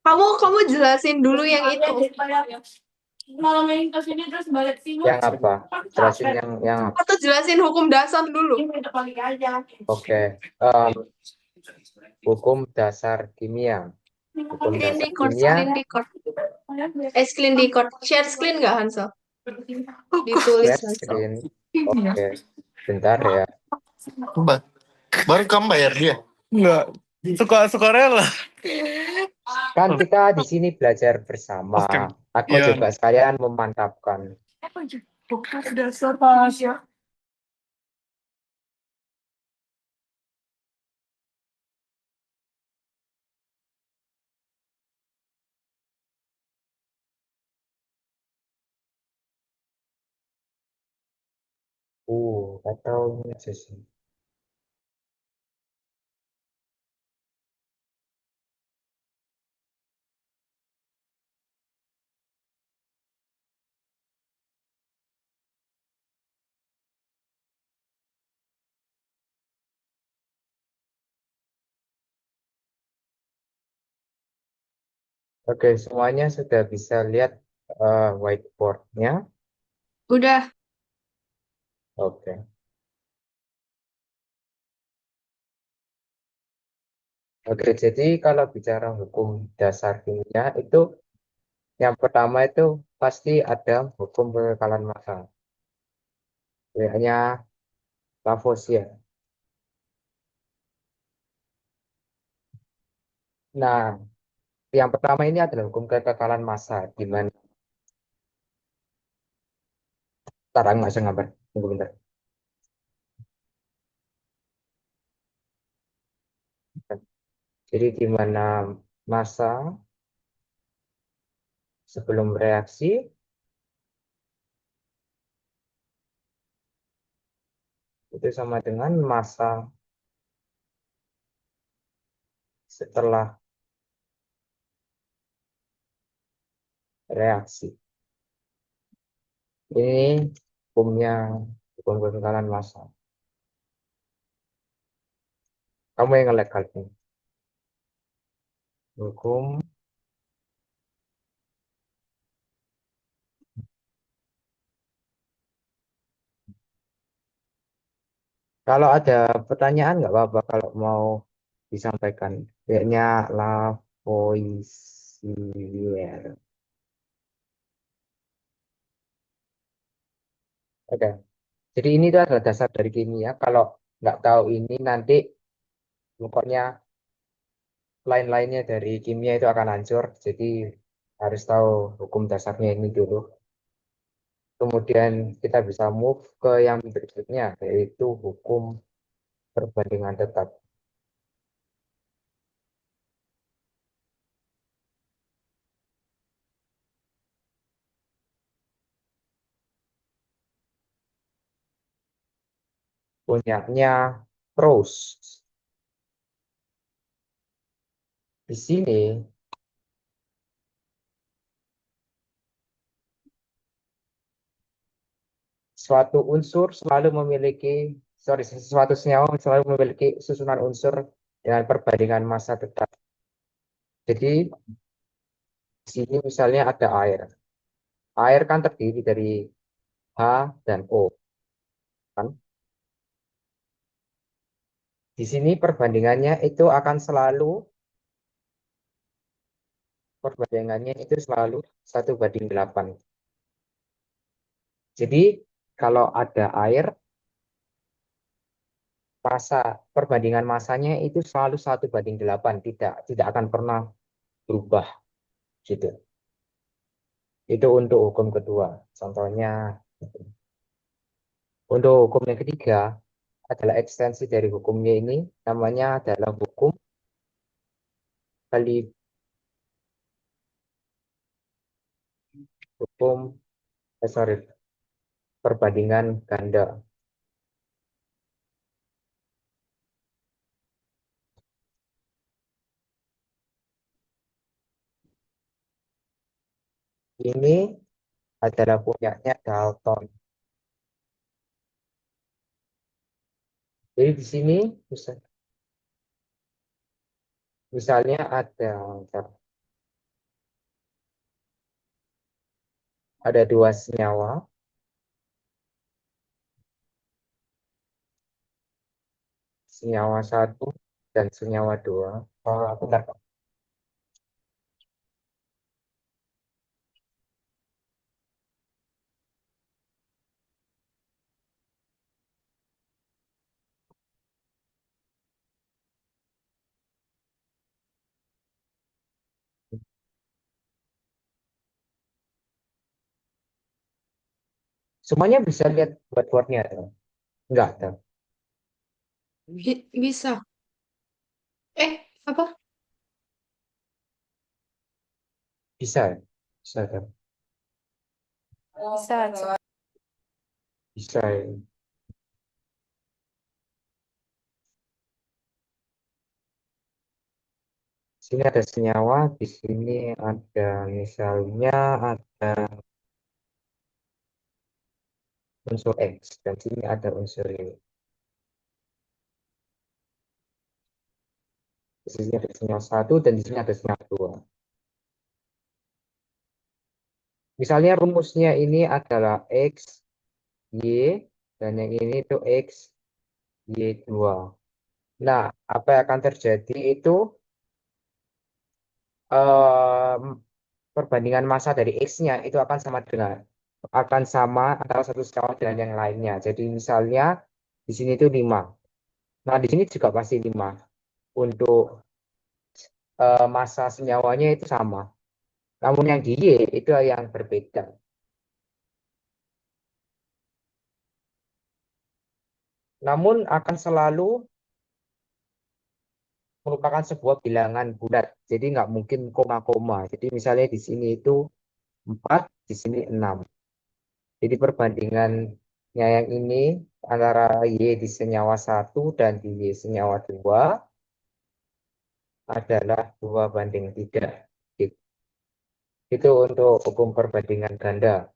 Kamu jelasin dulu yang itu. Yang apa? Jelasin yang Atau jelasin hukum dasar dulu. oke. Hukum dasar kimia. Hukum Clean dasar record, kimia. clean record. Clean record. Share screen nggak, Hansel? Ditulis, Share Hansel. screen. Oke. Bentar ya. Baru kamu bayar dia? Enggak. Suka rela. Kan kita di sini belajar bersama. Oke. Aku Ya. juga sekalian memantapkan. Dasar pas ya. Atau ini aja sih. Oke, semuanya sudah bisa lihat whiteboard-nya. Udah. Oke. Oke, jadi kalau bicara hukum dasar kimia itu yang pertama itu pasti ada hukum kekekalan massa. Kayaknya Lavoisier. Nah, yang pertama ini adalah hukum kekekalan massa, di mana sekarang nggak usah gambar. Tunggu bentar. Jadi di mana massa sebelum reaksi itu sama dengan massa setelah reaksi. Ini hukumnya hukum kekekalan massa. Kamu yang nge-lag kali ini. Hukum Kalau ada pertanyaan nggak apa-apa kalau mau disampaikan. Kayaknya Lavoisier. Oke. Jadi ini tuh adalah dasar dari kimia. Kalau nggak tahu ini nanti pokoknya lain-lainnya dari kimia itu akan hancur. Jadi harus tahu hukum dasarnya ini dulu. Kemudian kita bisa move ke yang berikutnya, yaitu hukum perbandingan tetap. Punyanya Proust. Di sini suatu unsur selalu memiliki, suatu senyawa selalu memiliki susunan unsur dengan perbandingan massa tetap. Jadi di sini misalnya ada air. Air kan terdiri dari H dan O, kan? Di sini perbandingannya itu selalu 1:8. Jadi kalau ada air, perbandingan masanya itu selalu 1:8, tidak akan pernah berubah gitu. Itu untuk hukum kedua. Contohnya, untuk hukum yang ketiga adalah ekstensi dari hukumnya ini, namanya adalah kali hukum sorry, perbandingan ganda. Ini adalah punyanya Dalton. Jadi di sini Misalnya ada dua senyawa, senyawa satu dan senyawa dua. Oh, bentar, Pak. Semuanya bisa lihat buat-buatnya. Enggak, Tam. Bisa. Apa? Bisa, ya? Bisa, Tam. Bisa. Bisa, ya. Sini ada senyawa, di sini ada misalnya ada unsur X dan sini ada unsur Y. Di sini ada senyawa satu dan di sini ada senyawa dua. Misalnya rumusnya ini adalah X, Y, dan yang ini itu X, Y2. Nah, apa yang akan terjadi itu em, perbandingan massa dari X-nya itu akan sama antara satu senyawa dengan yang lainnya. Jadi misalnya di sini itu 5. Nah, di sini juga pasti 5. Untuk massa senyawanya itu sama. Namun yang di Y itu yang berbeda. Namun akan selalu merupakan sebuah bilangan bulat. Jadi nggak mungkin koma-koma. Jadi misalnya di sini itu 4, di sini 6. Jadi perbandingannya yang ini antara Y di senyawa satu dan di Y senyawa 2 adalah 2:3. Itu untuk hukum perbandingan ganda.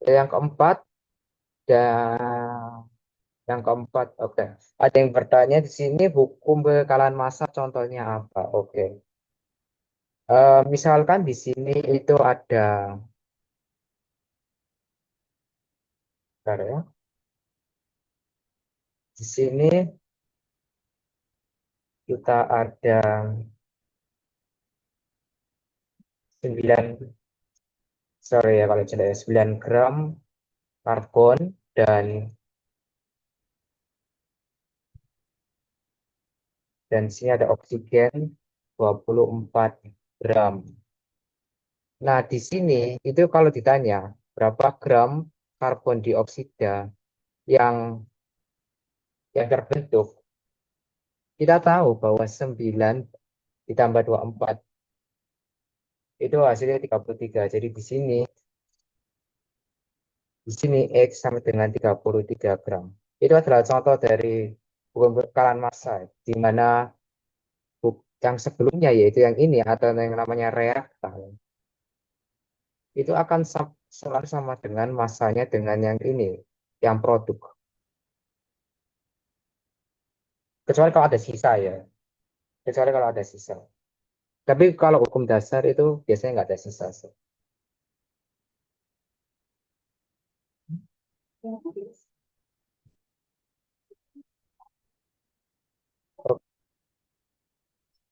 Yang keempat, dan yang keempat, oke. Ada yang bertanya di sini hukum kekalahan massa contohnya apa? Oke. Misalkan di sini itu ada, bentar ya. Di sini kita ada 9, sorry ya kalau tidak, 9 gram karbon dan di sini ada oksigen 24 gram. Nah, di sini itu kalau ditanya berapa gram karbon dioksida yang terbentuk, kita tahu bahwa 9 ditambah 24 itu hasilnya 33. Jadi di sini X sama dengan 33 gram. Itu adalah contoh dari hukum kekalahan massa, di mana yang sebelumnya yaitu yang ini atau yang namanya reaktan itu akan selalu sama dengan massanya dengan yang ini, yang produk. Kecuali kalau ada sisa ya, kecuali kalau ada sisa. Tapi kalau hukum dasar itu biasanya nggak ada sisa sih.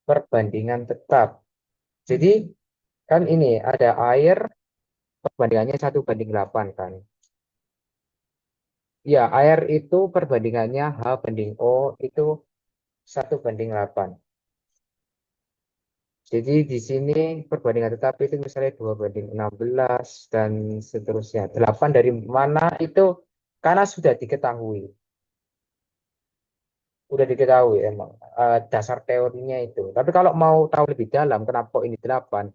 Perbandingan tetap. Jadi kan ini ada air perbandingannya 1:8 kan. Ya, air itu perbandingannya H/O itu 1:8. Jadi di sini perbandingan tetap itu misalnya 2:16 dan seterusnya. 8 dari mana itu karena sudah diketahui. Udah diketahui emang dasar teorinya itu. Tapi kalau mau tahu lebih dalam kenapa kok ini 8,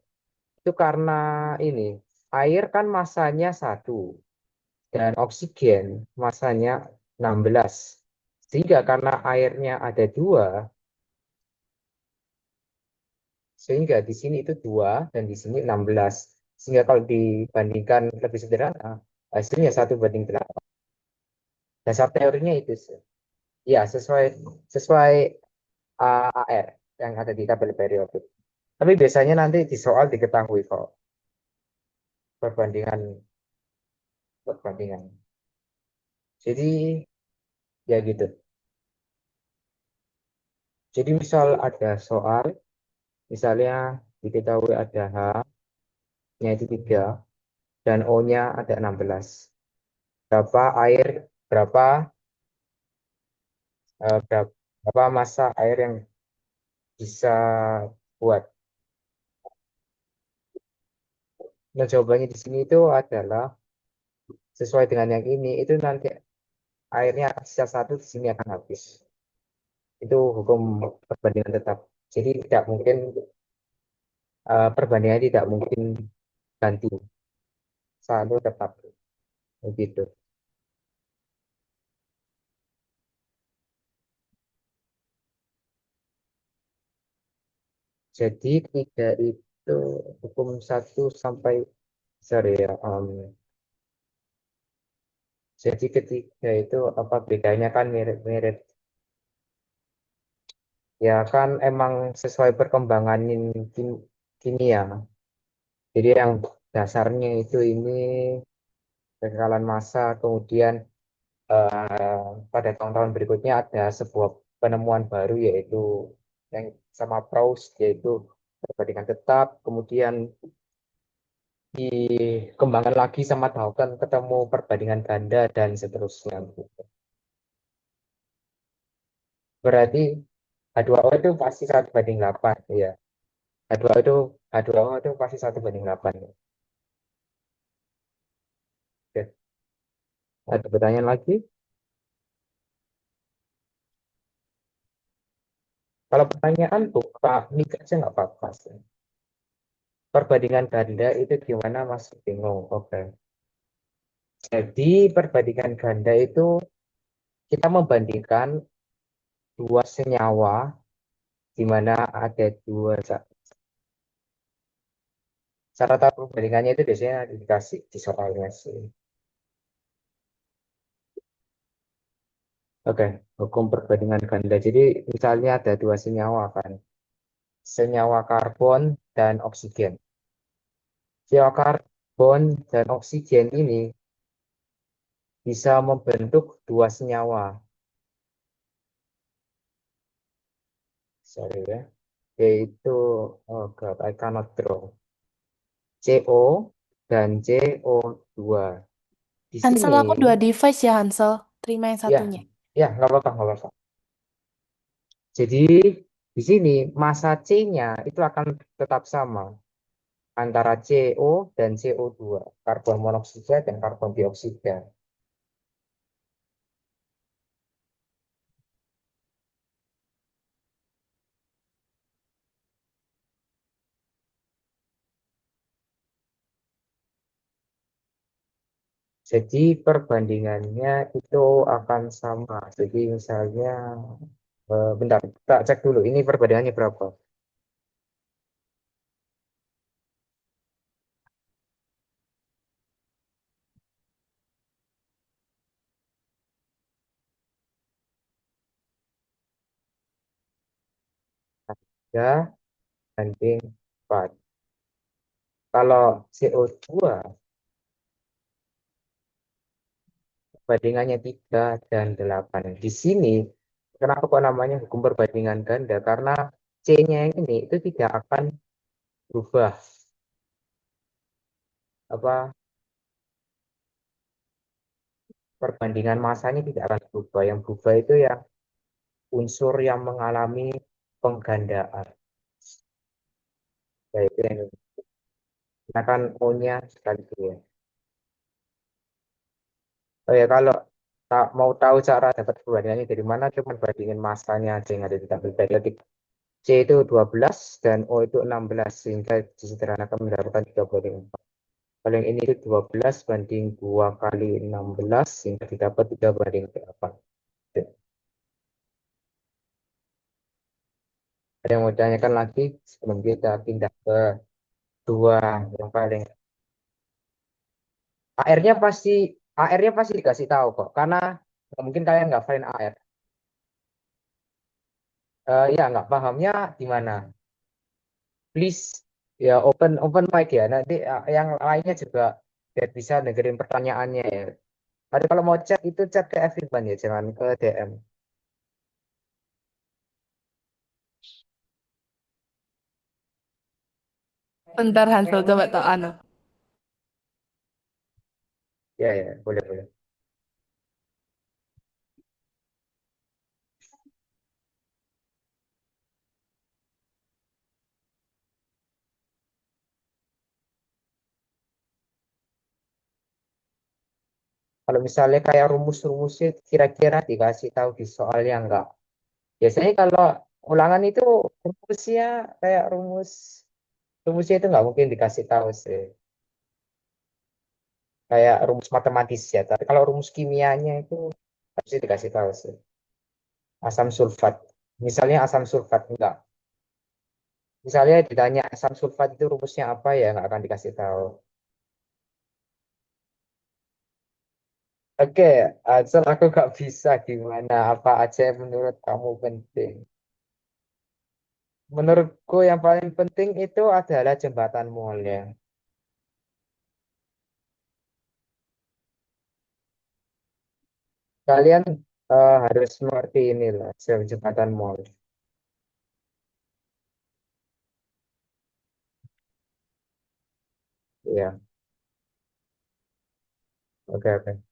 itu karena ini air kan masanya 1 dan oksigen masanya 16. Sehingga karena airnya ada 2, sehingga di sini itu 2 dan di sini 16. Sehingga kalau dibandingkan lebih sederhana, hasilnya 1:8. Dasar teorinya itu sih. Ya, sesuai sesuai AR. yang ada di tabel periodik. Tapi biasanya nanti di soal diketahui kok perbandingan perbandingan. Jadi ya gitu. Jadi misal ada soal, misalnya diketahui ada H-nya itu 3 dan O-nya ada 16. Berapa air, berapa berapa massa air yang bisa buat. Nah, jawabannya di sini itu adalah sesuai dengan yang ini, itu nanti airnya akan sisa 1 di sini akan habis. Itu hukum perbandingan tetap. Jadi tidak mungkin perbandingan tidak mungkin ganti, selalu tetap begitu. Jadi ketiga itu hukum 1 sampai sorry ya. Jadi ketiga itu apa bedanya kan mirip-mirip. Ya kan emang sesuai perkembangan kimia. Jadi yang dasarnya itu ini kekekalan massa, kemudian pada tahun-tahun berikutnya ada sebuah penemuan baru yaitu yang sama Proust yaitu perbandingan tetap, kemudian dikembangkan lagi sama Dalton ketemu perbandingan ganda dan seterusnya. Berarti H2O itu pasti 1 banding 8 ya. H2O itu H2O itu pasti 1 banding 8. Oke. Ada pertanyaan lagi? Kalau pertanyaan buka mic aja nggak apa-apa. Perbandingan ganda itu gimana masih bingung? Oke. Jadi perbandingan ganda itu kita membandingkan dua senyawa di mana ada dua cara tahu perbandingannya itu biasanya dikasih di soalnya sih. Oke, hukum perbandingan ganda. Jadi misalnya ada dua senyawa kan, senyawa karbon dan oksigen. Senyawa karbon dan oksigen ini bisa membentuk dua senyawa. Sorry ya, yaitu oh God, I cannot draw. CO dan CO2. Di Hansel, sini, aku 2 device ya, Hansel. Terima yang ya, satunya. ya nggak apa-apa, nggak apa-apa. Jadi di sini massa C-nya itu akan tetap sama antara CO dan CO2, karbon monoksida dan karbon dioksida. Jadi perbandingannya itu akan sama. Jadi misalnya, bentar, kita cek dulu ini perbandingannya berapa. Ya, banding 4. Kalau CO2 perbandingannya 3 dan 8. Di sini, kenapa kok namanya hukum perbandingan ganda? Karena C-nya yang ini itu tidak akan berubah. Apa perbandingan massanya tidak akan berubah. Yang berubah itu ya unsur yang mengalami penggandaan. Yaitu yang menggunakan O-nya sekali dua. Oh ya, kalau tak mau tahu cara dapat perbandingannya dari mana, cuma bandingin massanya aja yang ada di tabel periodik. C itu 12 dan O itu 16 sehingga disederhanakan mendapatkan 3 banding 4. Kalau yang ini itu 12 banding 2 kali 16 sehingga didapat 3 banding 8. Ada yang mau ditanyakan lagi sebelum kita pindah ke dua yang paling AR-nya pasti dikasih tahu kok karena nggak mungkin kalian nggak find AR. Ya nggak pahamnya di mana? Please ya open mic ya. Nanti yang lainnya juga biar bisa dengerin pertanyaannya ya. Tapi kalau mau chat itu chat ke everyone ya, jangan ke DM. Bentar Hansel, coba tak anu. Ya ya, boleh boleh. Kalau misalnya kayak rumus-rumusnya kira-kira dikasih tahu di soalnya enggak. Biasanya kalau ulangan itu rumusnya kayak rumusnya itu nggak mungkin dikasih tahu sih. Kayak rumus matematis ya. Tapi kalau rumus kimianya itu pasti dikasih tahu sih. Asam sulfat. Misalnya asam sulfat enggak. Misalnya ditanya asam sulfat itu rumusnya apa ya nggak akan dikasih tahu. Oke, asal aku nggak bisa gimana. Apa aja yang menurut kamu penting? Menurutku yang paling penting itu adalah jembatan molnya. Kalian harus mengerti ini lah, jembatan mall. Iya, oke oke.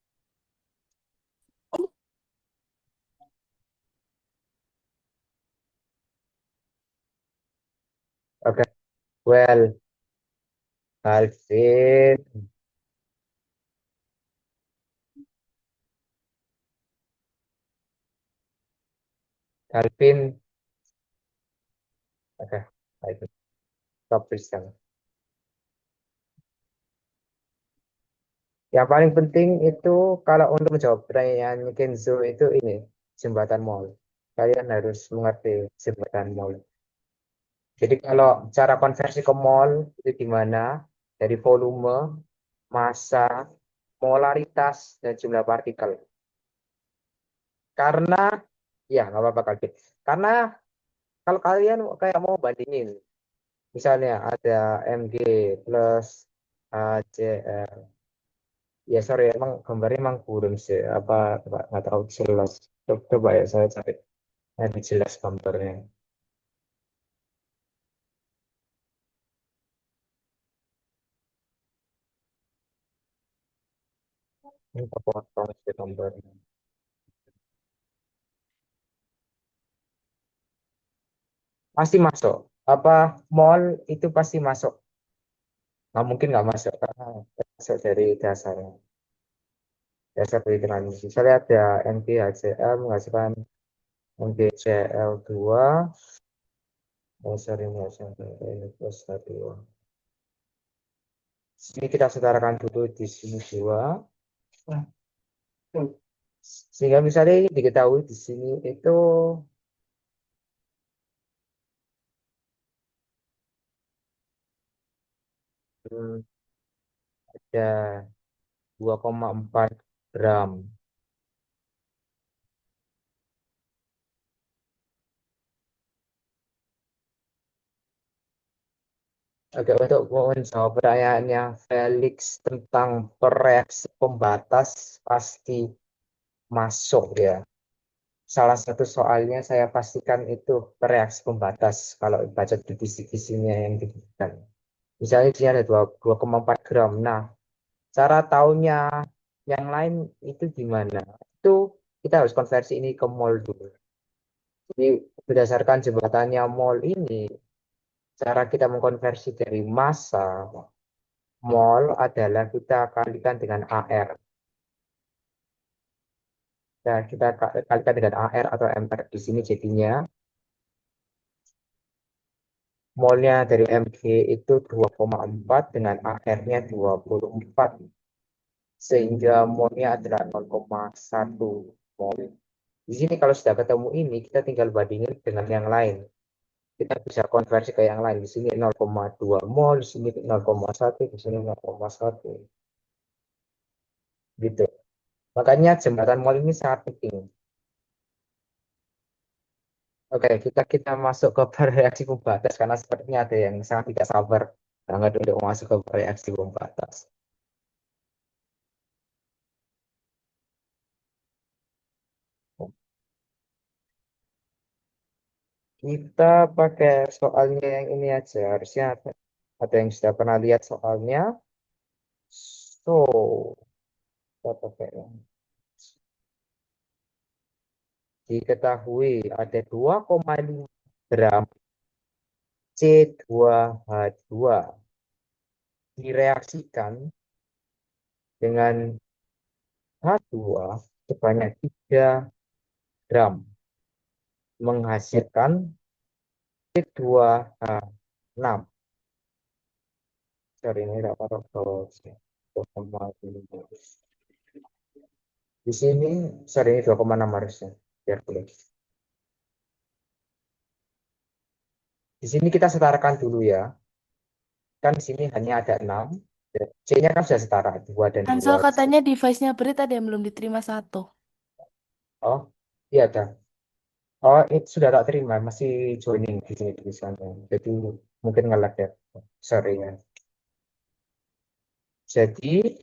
Oke, well, Alvin, Alvin, oke, baik, stop Tristan. Yang paling penting itu kalau untuk menjawab pertanyaan Kenzo itu ini, jembatan mall. Kalian harus mengerti jembatan mall. Jadi kalau cara konversi ke mol itu gimana? Dari volume, massa, molaritas, dan jumlah partikel. Karena, ya nggak apa-apa Kalvin. Karena kalau kalian kayak mau bandingin, misalnya ada Mg plus ACl. Ya sorry, emang gambarnya emang kurang sih. Apa nggak terlalu jelas. Coba ya saya cari lebih jelas gambarnya. Ini potong sih gambarnya. Pasti masuk. Apa mol itu pasti masuk. Nggak mungkin nggak masuk karena masuk dari dasarnya. Dasar perhitungan. Misalnya ada NaCl menghasilkan NaCl2. Oh, sorry, ini plus satu. Sini kita setarakan dulu di sini dua. Sehingga misalnya ini diketahui di sini itu hmm, ada 2,4 gram. Oke, untuk menjawab pertanyaannya Felix tentang reaksi pembatas pasti masuk ya. Salah satu soalnya saya pastikan itu reaksi pembatas kalau baca di kisi-kisinya yang diberikan. Misalnya di sini ada 2,4 gram. Nah, cara taunya yang lain itu gimana? Itu kita harus konversi ini ke mol dulu. Jadi berdasarkan jembatannya mol ini, cara kita mengkonversi dari massa mol adalah kita kalikan dengan AR. Nah, kita kalikan dengan AR atau MR di sini jadinya molnya dari Mg itu 2,4 dengan AR-nya 24. Sehingga molnya adalah 0,1 mol. Di sini kalau sudah ketemu ini, kita tinggal bandingin dengan yang lain. Kita bisa konversi ke yang lain. Di sini 0,2 mol, di sini 0,1, di sini 0,1. Gitu. Makanya jembatan mol ini sangat penting. Oke, kita masuk ke bereaksi pembatas karena sepertinya ada yang sangat tidak sabar banget untuk masuk ke bereaksi pembatas. Kita pakai soalnya yang ini aja. Harusnya ada yang sudah pernah lihat soalnya. So, kita pakai yang diketahui ada 2,5 gram C2H2 direaksikan dengan H2 sebanyak 3 gram menghasilkan C2H6. Sorry, ini dapat kalau di sini, sorry, ini 2,6 harusnya. Biar boleh. Di sini kita setarakan dulu ya. Kan di sini hanya ada 6. C-nya kan sudah setara, 2 dan 2. Hansel katanya device-nya Berit ada yang belum diterima satu. Oh, iya ada. Oh, itu sudah tak terima, masih joining di sini tulisannya. Jadi mungkin nge-lag ya. Sorry ya. Jadi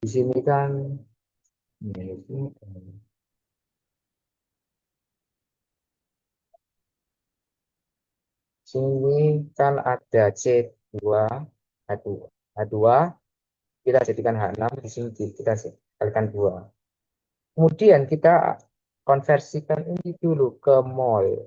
di sini kan ini, sini kan ada C2 H2. H2 kita jadikan H6, di sini kita kalikan 2. Kemudian kita konversikan ini dulu ke mol.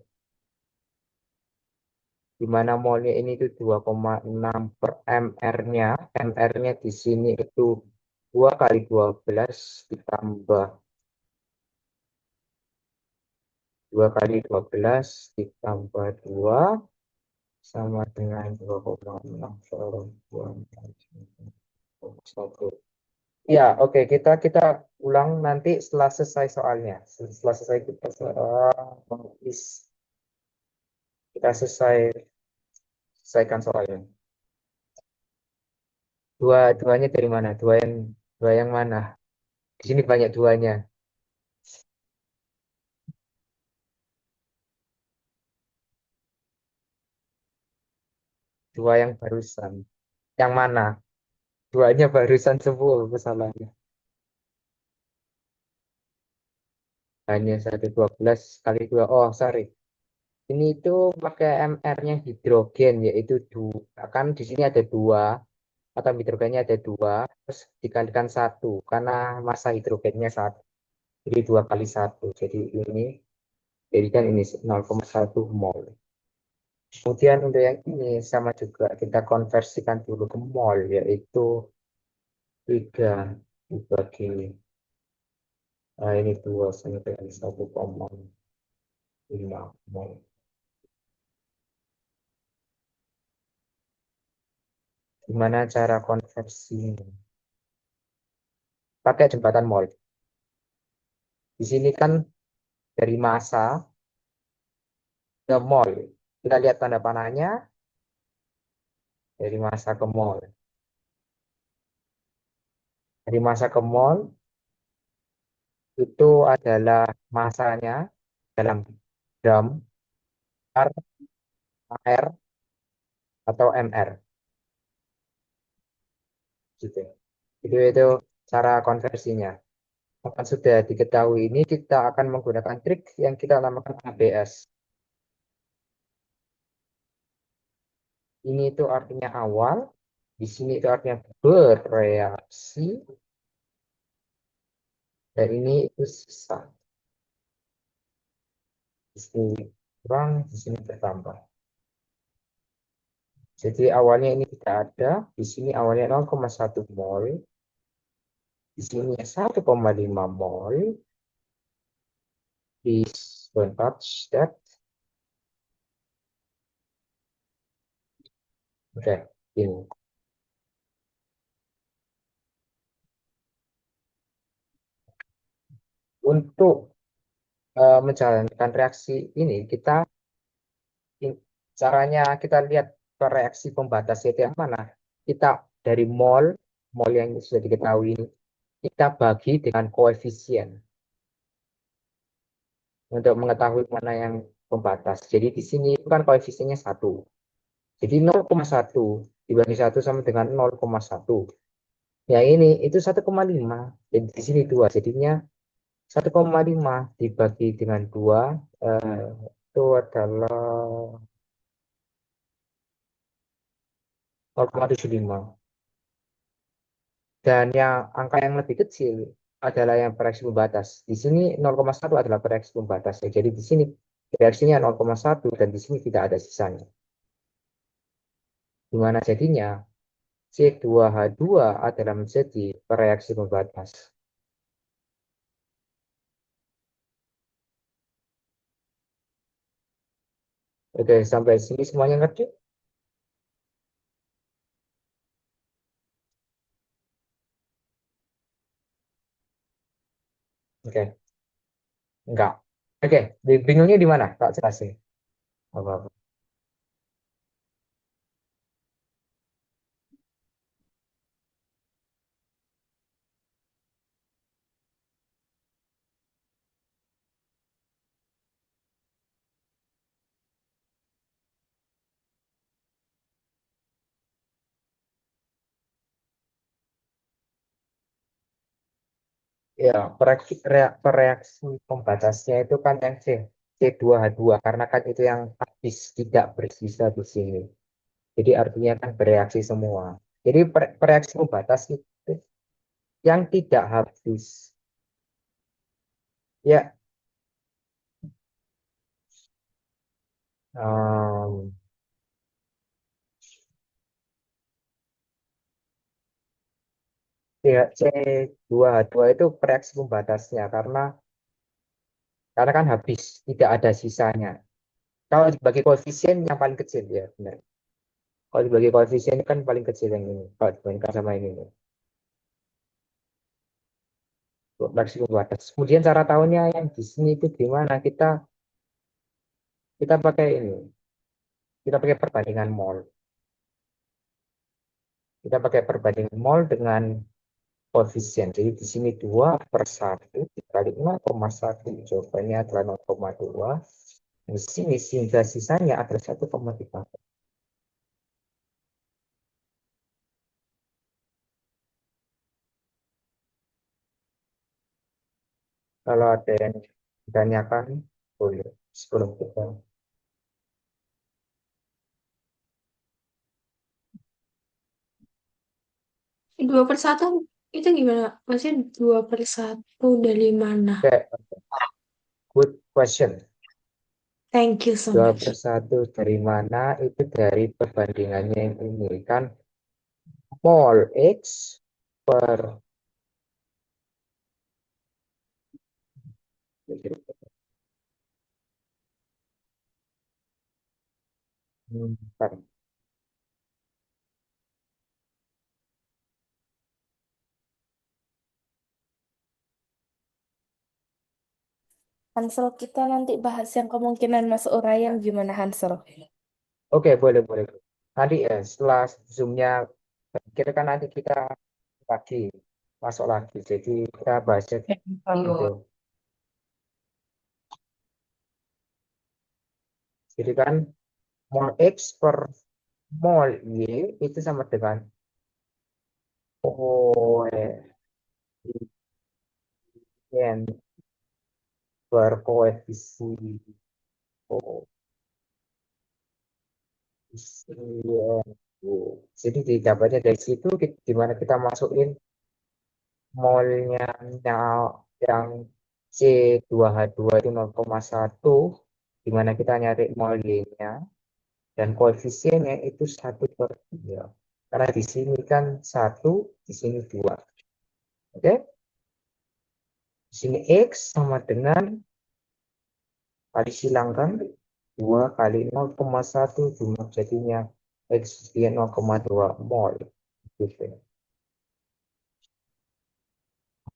Di mana molnya ini itu 2,6 per mr-nya. Mr-nya di sini itu 2 kali 12 ditambah 2 kali 12 ditambah 2 sama dengan 2,6 per 1. Ya, oke, kita ulang nanti setelah selesai soalnya. Setelah selesai kita kita selesaikan soalnya. Duanya dari mana? Dua yang mana? Di sini banyak duanya. Dua yang barusan. Yang mana? Duanya barusan semua kesalahannya. Hanya 112 kali 2. Oh, sorry. Ini itu pakai MR-nya hidrogen, yaitu 2. Kan di sini ada 2, atau hidrogennya ada 2, terus dikalikan 1. Karena massa hidrogennya 1. Jadi 2 kali 1. Jadikan ini 0,1 mol. Kemudian untuk yang ini sama juga kita konversikan dulu ke mol, yaitu 3 dibagi ini 2 sama dengan 1,5 mol. Gimana cara konversinya? Pakai jembatan mol. Di sini kan dari massa ke mol. Kita lihat tanda panahnya dari massa ke mol. Dari massa ke mol itu adalah massanya dalam gram, R, R, atau MR. Gitu. Itu cara konversinya. Akan sudah diketahui ini, kita akan menggunakan trik yang kita namakan ABS. Ini itu artinya awal, di sini itu artinya bereaksi, dan ini itu sisa. Di sini kurang, di sini bertambah. Jadi awalnya ini tidak ada, di sini awalnya 0,1 mol, di sini 1,5 mol, please don't touch that. Oke, ini. Untuk menjalankan reaksi ini, caranya kita lihat ke reaksi pembatas itu yang mana. Kita dari mol yang sudah diketahui ini, kita bagi dengan koefisien. untuk mengetahui mana yang pembatas. Jadi di sini itu kan koefisiennya 1. Jadi 0,1 dibagi 1 sama dengan 0,1. Ya ini itu 1,5. Jadi di sini 2. Jadinya 1,5 dibagi dengan 2 itu adalah 0,75. Dan yang angka yang lebih kecil adalah yang bereaksi pembatas. Di sini 0,1 adalah bereaksi pembatas. Ya, jadi di sini reaksinya 0,1 dan di sini tidak ada sisanya. Di mana jadinya C2H2 adalah menjadi bereaksi pembatas. Oke, sampai sini semuanya ngerti? Oke, enggak. Oke, bingungnya di mana? Tak jelasin. Apa-apa. Ya, pereaksi pembatasnya itu kan yang C2H2 karena kan itu yang habis tidak bersisa di sini. Jadi artinya kan bereaksi semua. Jadi pereaksi pembatas itu yang tidak habis. Ya, em, ya, C2H2 itu pereaksi pembatasnya karena kan habis, tidak ada sisanya. Kalau dibagi koefisien yang paling kecil ya, benar. Kalau dibagi koefisien kan paling kecil yang ini, kalau dibandingkan sama ini. Reaksi pembatas. Kemudian cara tahunya yang di sini itu gimana? Kita pakai ini, kita pakai perbandingan mol. Kita pakai perbandingan mol dengan koefisien. Jadi di sini 2/1 dikali 0,1. Jawabannya adalah 0,2. Di sini sehingga sisanya adalah 1,3. Kalau ada yang ditanyakan, boleh sebelum kita. 2/1 itu gimana? Maksudnya 2/1 dari mana? Oke, good question. Thank you so Dua much. per satu dari mana? Itu dari perbandingannya yang ini kan mol X per bentar. Hansel, kita nanti bahas yang kemungkinan masuk uraian gimana, Hansel? Oke, boleh, boleh. Nanti setelah zoomnya, kira kan nanti kita lagi masuk lagi. Jadi kita bahasnya gitu. Jadi kan mol X per mol Y itu sama dengan koefisien per koefisien. Jadi didapatnya dari situ gimana kita masukin molnya yang C2H2 itu 0,1 dimana kita nyari mol Y-nya dan koefisiennya itu 1/3 karena di sini kan 1, di sini 2. Oke, di sini X sama dengan kali silangkan 2 kali 0,1 jumlah jadinya X dia 0,2 mol gitu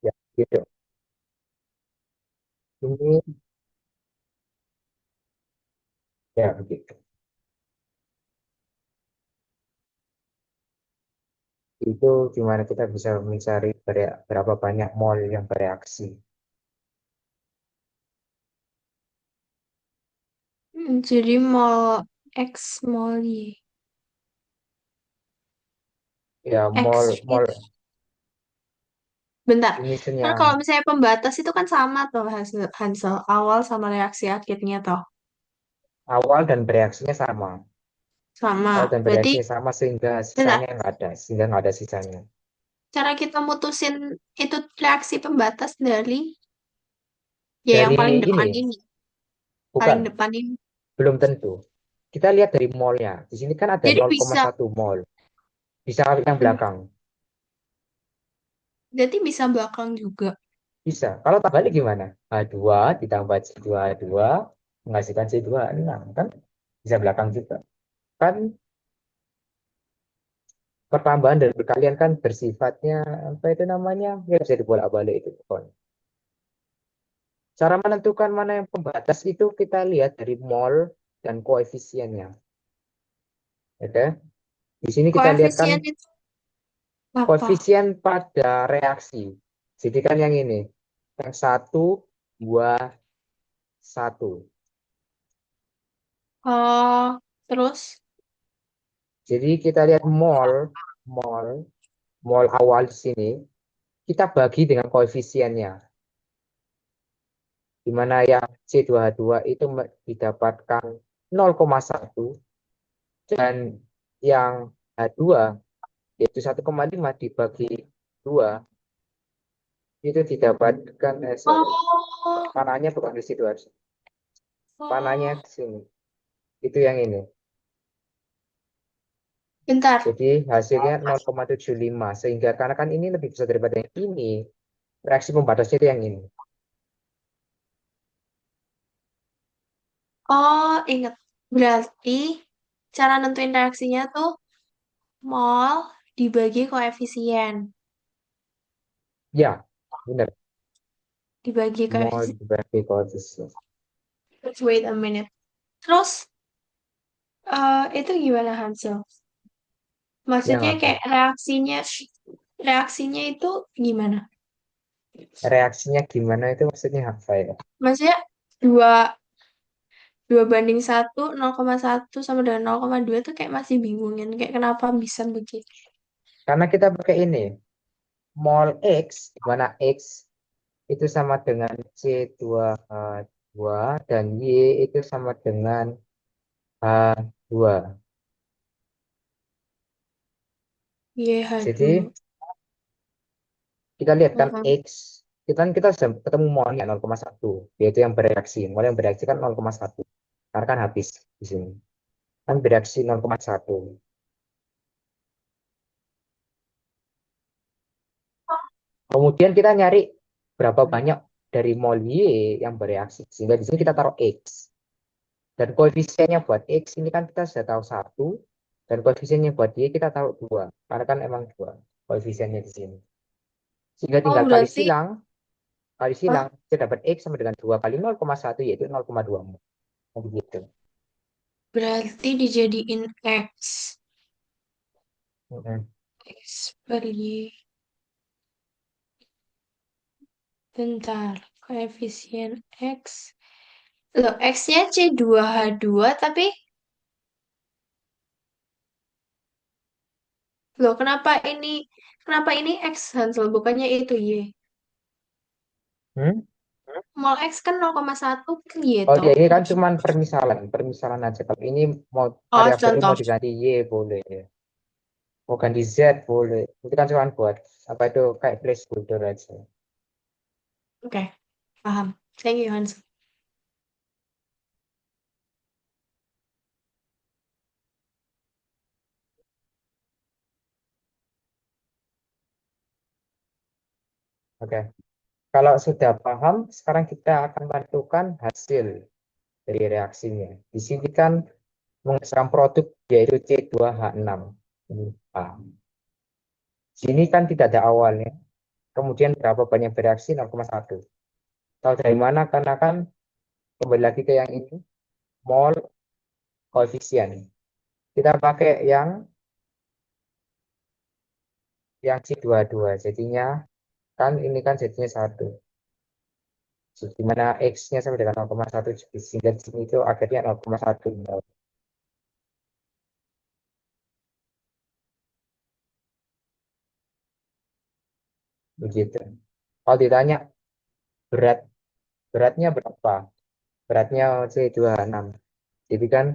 ya, gitu. Ini ya begitu. Itu gimana kita bisa mencari berapa banyak mol yang bereaksi. Jadi mol X, mol Y. Ya, mol X mol itu, bentar. finishnya Kan kalau misalnya pembatas itu kan sama tuh Hansel. Awal sama reaksi akhirnya toh. awal dan bereaksinya sama. Awal Sama. dan Berarti, bereaksinya sama sehingga bentar. sisanya nggak ada, sehingga nggak ada sisanya. Cara kita mutusin itu reaksi pembatas dari ya yang Dari paling depan ini, ini. Paling bukan, depan ini. belum tentu. Kita lihat dari molnya. Di sini kan ada Jadi bisa, 0,1 mol. Bisa yang belakang. berarti bisa belakang juga. Bisa. Kalau tak balik gimana? H2 ditambah C2H2 menghasilkan C2H6 kan bisa belakang juga. Kan pertambahan dan perkalian kan bersifatnya apa itu namanya? Ya bisa dibolak-balik itu. Cara menentukan mana yang pembatas itu kita lihat dari mol dan koefisiennya. Oke. Di sini kita lihat kan Koefisien itu apa? koefisien pada reaksi. Jadi kan yang ini, yang 1, 2, 1. Oh, terus? Jadi kita lihat mol, mol awal di sini, kita bagi dengan koefisiennya. Di mana yang C2H2 itu didapatkan 0,1 dan yang H2 yaitu 1,5 dibagi 2 itu didapatkan sorry, Oh, panahnya bukan di situ harus. Panahnya oh, di sini. Itu yang ini. bentar. Jadi hasilnya 0,75 sehingga karena kan ini lebih besar daripada yang ini, reaksi pembatasnya itu yang ini. Oh, inget. Berarti cara nentuin reaksinya tuh mol dibagi koefisien. Ya, benar. Dibagi Mol koefisien. dibagi koefisien. Let's wait a minute. Terus, itu gimana Hansel? Yang Maksudnya apa? kayak reaksinya itu gimana? Reaksinya gimana itu maksudnya apa ya? Maksudnya dua 2 banding 1, 0,1 sama dengan 0,2 tuh kayak masih bingungin. Kayak kenapa bisa begitu? Karena kita pakai ini, mol X, di mana X itu sama dengan C2H2 dan Y itu sama dengan H2. YH2. Jadi kita lihat kan Mhm. X, kita sudah ketemu molnya 0,1, yaitu yang bereaksi. Mol yang bereaksi kan 0,1, karena kan habis di sini. Kan bereaksi 0,1. Kemudian kita nyari berapa banyak dari mol Y yang bereaksi. Sehingga di sini kita taruh X. Dan koefisiennya buat X ini kan kita sudah tahu 1. Dan koefisiennya buat Y kita taruh 2. Karena kan emang 2 koefisiennya di sini. Sehingga Oh, tinggal kali berarti, silang. Kali Hah? silang, kita dapat X sama dengan 2 kali 0,1 yaitu 0,2 mol. Begitu. Berarti dijadiin X. Mm-mm. X per Y. Bentar. Koefisien X. Loh, X-nya C2H2, tapi, loh, kenapa ini X, Hansel, bukannya itu Y? Hmm? Mol X kan 0,1 kan Y Oh ya toh. ini kan cuman permisalan aja. Kalau ini mau Oh, variabelnya contoh. mau diganti Y boleh ya. Mau ganti Z boleh. Itu kan cuman buat apa itu kayak placeholder aja. Oke, paham. Thank you, Hansel. Oke. Kalau sudah paham, sekarang kita akan menentukan hasil dari reaksinya. Di sini kan menghasilkan produk yaitu C2H6. Ini A. Sini kan tidak ada awalnya. Kemudian berapa banyak bereaksi 0,1. Tahu dari mana? Karena kan kembali lagi ke yang ini, mol koefisien. Kita pakai yang C22. Jadinya kan ini kan jadinya 1. di mana X-nya sama dengan 0,1 sehingga di sini itu akhirnya 0,1. Begitu. Kalau ditanya berat beratnya berapa? Beratnya C26. Jadi kan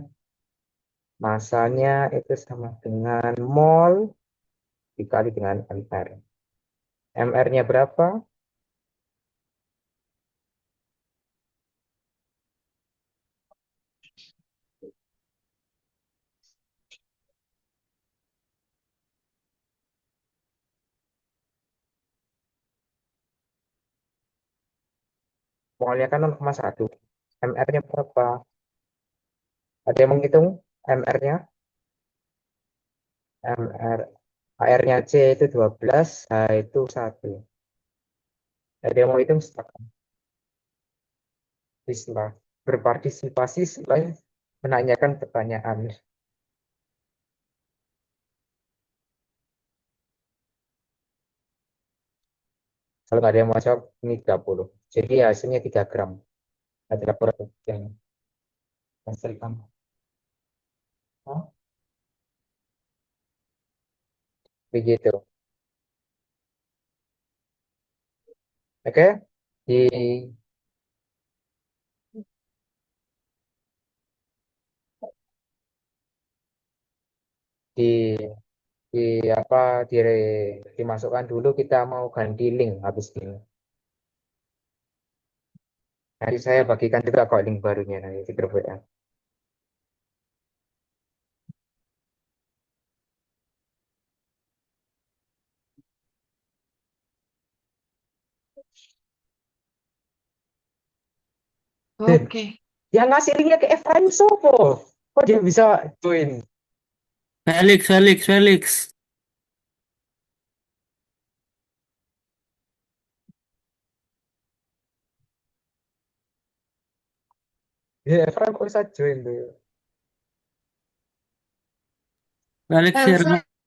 masanya itu sama dengan mol dikali dengan MR. MR-nya berapa? Molnya kan 0,1. MR-nya berapa? Ada yang menghitung MR-nya? MR AR-nya C itu 12, H itu 1. Ada yang mau hitung setelah berpartisipasi selain menanyakan pertanyaan. Kalau nggak ada yang mau jawab, ini 30. Jadi hasilnya 3 gram. Adalah produk yang hasilkan. Oh, begitu. Oke. Di di di apa dimasukkan dulu, kita mau ganti link habis ini. Nanti saya bagikan juga kok link barunya nanti di grup WA. Oke. Yang ngasih linknya ke Efraim Sopo. Kok dia bisa join? Felix. Ya, Efraim kok bisa join tuh? Felix Elsa share